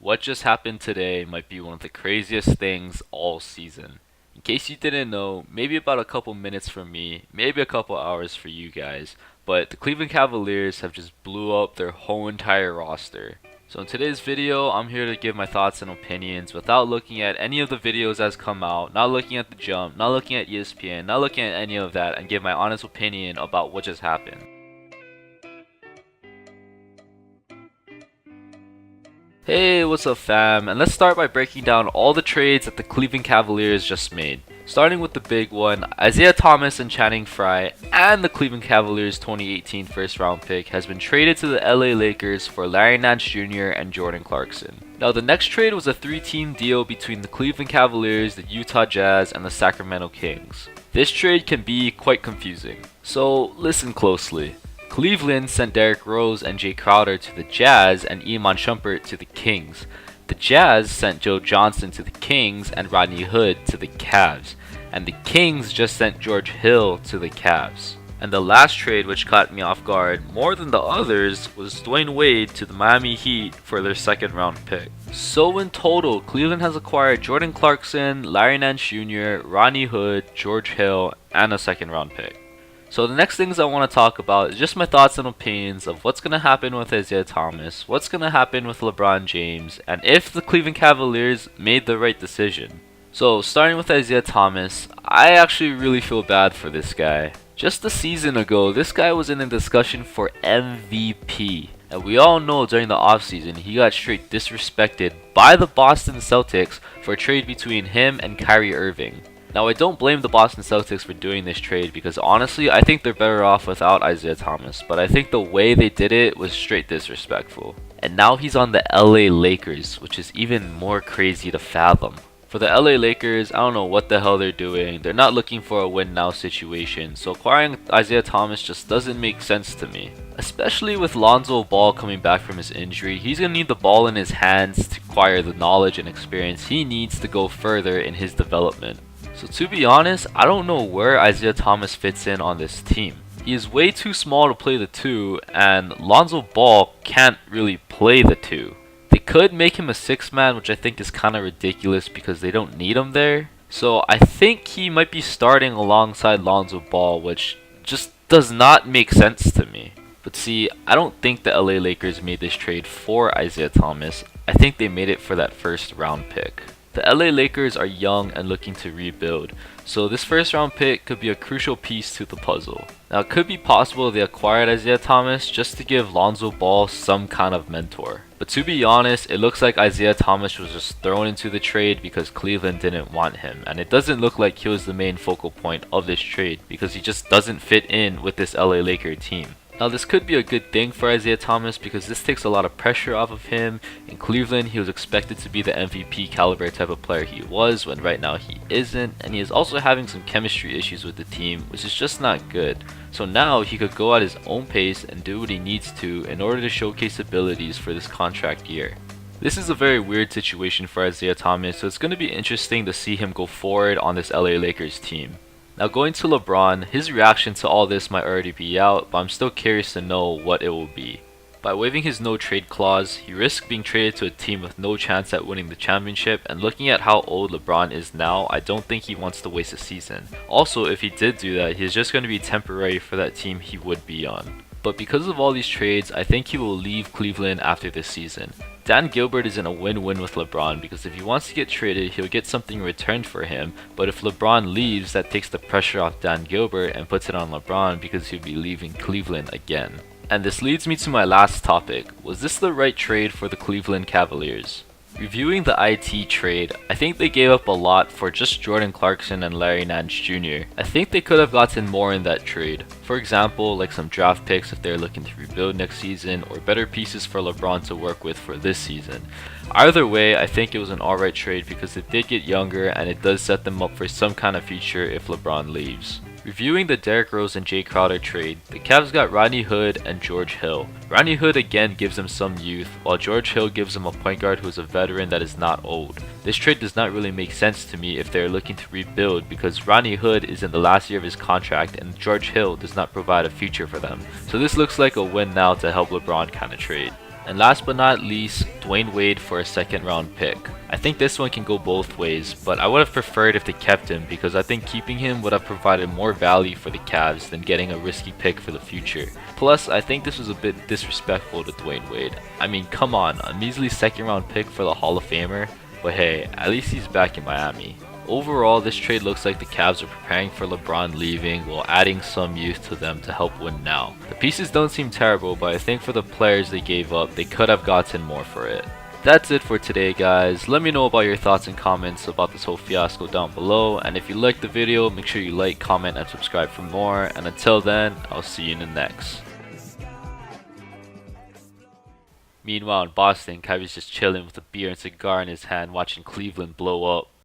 What just happened today might be one of the craziest things all season. In case you didn't know, maybe about a couple minutes for me, maybe a couple hours for you guys, but the Cleveland Cavaliers have just blew up their whole entire roster. So in today's video, I'm here to give my thoughts and opinions without looking at any of the videos that's come out, not looking at the jump, not looking at ESPN, not looking at any of that, and give my honest opinion about what just happened. Hey, what's up fam? And let's start by breaking down all the trades that the Cleveland Cavaliers just made. Starting with the big one, Isaiah Thomas and Channing Frye and the Cleveland Cavaliers 2018 first round pick has been traded to the LA Lakers for Larry Nance Jr. and Jordan Clarkson. Now the next trade was a 3-team deal between the Cleveland Cavaliers, the Utah Jazz, and the Sacramento Kings. This trade can be quite confusing, so listen closely. Cleveland sent Derrick Rose and Jay Crowder to the Jazz and Iman Shumpert to the Kings. The Jazz sent Joe Johnson to the Kings and Rodney Hood to the Cavs. And the Kings just sent George Hill to the Cavs. And the last trade, which caught me off guard more than the others, was Dwayne Wade to the Miami Heat for their second round pick. So in total, Cleveland has acquired Jordan Clarkson, Larry Nance Jr., Rodney Hood, George Hill, and a second round pick. So the next things I want to talk about is just my thoughts and opinions of what's going to happen with Isaiah Thomas, what's going to happen with LeBron James, and if the Cleveland Cavaliers made the right decision. So starting with Isaiah Thomas, I actually really feel bad for this guy. Just a season ago, this guy was in a discussion for MVP. And we all know during the offseason, he got straight disrespected by the Boston Celtics for a trade between him and Kyrie Irving. Now I don't blame the Boston Celtics for doing this trade because honestly I think they're better off without Isaiah Thomas, but I think the way they did it was straight disrespectful. And now he's on the LA Lakers, which is even more crazy to fathom. For the LA Lakers, I don't know what the hell they're doing. They're not looking for a win now situation, so acquiring Isaiah Thomas just doesn't make sense to me. Especially with Lonzo Ball coming back from his injury, he's going to need the ball in his hands to acquire the knowledge and experience he needs to go further in his development. So to be honest, I don't know where Isaiah Thomas fits in on this team. He is way too small to play the 2, and Lonzo Ball can't really play the 2. They could make him a 6-man, which I think is kind of ridiculous because they don't need him there. So I think he might be starting alongside Lonzo Ball, which just does not make sense to me. But see, I don't think the LA Lakers made this trade for Isaiah Thomas. I think they made it for that first round pick. The LA Lakers are young and looking to rebuild, so this first round pick could be a crucial piece to the puzzle. Now it could be possible they acquired Isaiah Thomas just to give Lonzo Ball some kind of mentor. But to be honest, it looks like Isaiah Thomas was just thrown into the trade because Cleveland didn't want him, and it doesn't look like he was the main focal point of this trade because he just doesn't fit in with this LA Laker team. Now this could be a good thing for Isaiah Thomas because this takes a lot of pressure off of him. In Cleveland, he was expected to be the MVP caliber type of player he was, when right now he isn't, and he is also having some chemistry issues with the team, which is just not good. So now he could go at his own pace and do what he needs to in order to showcase abilities for this contract year. This is a very weird situation for Isaiah Thomas, so it's going to be interesting to see him go forward on this LA Lakers team. Now going to LeBron, his reaction to all this might already be out, but I'm still curious to know what it will be. By waiving his no trade clause, he risks being traded to a team with no chance at winning the championship, and looking at how old LeBron is now, I don't think he wants to waste a season. Also, if he did do that, he's just going to be temporary for that team he would be on. But because of all these trades, I think he will leave Cleveland after this season. Dan Gilbert is in a win-win with LeBron because if he wants to get traded, he'll get something in return for him, but if LeBron leaves, that takes the pressure off Dan Gilbert and puts it on LeBron because he'll be leaving Cleveland again. And this leads me to my last topic. Was this the right trade for the Cleveland Cavaliers? Reviewing the IT trade, I think they gave up a lot for just Jordan Clarkson and Larry Nance Jr. I think they could have gotten more in that trade. For example, like some draft picks if they're looking to rebuild next season, or better pieces for LeBron to work with for this season. Either way, I think it was an alright trade because they did get younger and it does set them up for some kind of future if LeBron leaves. Reviewing the Derrick Rose and Jay Crowder trade, the Cavs got Rodney Hood and George Hill. Rodney Hood again gives them some youth, while George Hill gives them a point guard who is a veteran that is not old. This trade does not really make sense to me if they are looking to rebuild because Rodney Hood is in the last year of his contract and George Hill does not provide a future for them. So this looks like a win now to help LeBron kind of trade. And last but not least, Dwayne Wade for a second round pick. I think this one can go both ways, but I would have preferred if they kept him because I think keeping him would have provided more value for the Cavs than getting a risky pick for the future. Plus, I think this was a bit disrespectful to Dwayne Wade. I mean, come on, a measly second round pick for the Hall of Famer? But hey, at least he's back in Miami. Overall, this trade looks like the Cavs are preparing for LeBron leaving while adding some youth to them to help win now. The pieces don't seem terrible, but I think for the players they gave up, they could have gotten more for it. That's it for today, guys. Let me know about your thoughts and comments about this whole fiasco down below, and if you liked the video, make sure you like, comment, and subscribe for more, and until then, I'll see you in the next. Meanwhile in Boston, Kyrie's just chilling with a beer and cigar in his hand watching Cleveland blow up.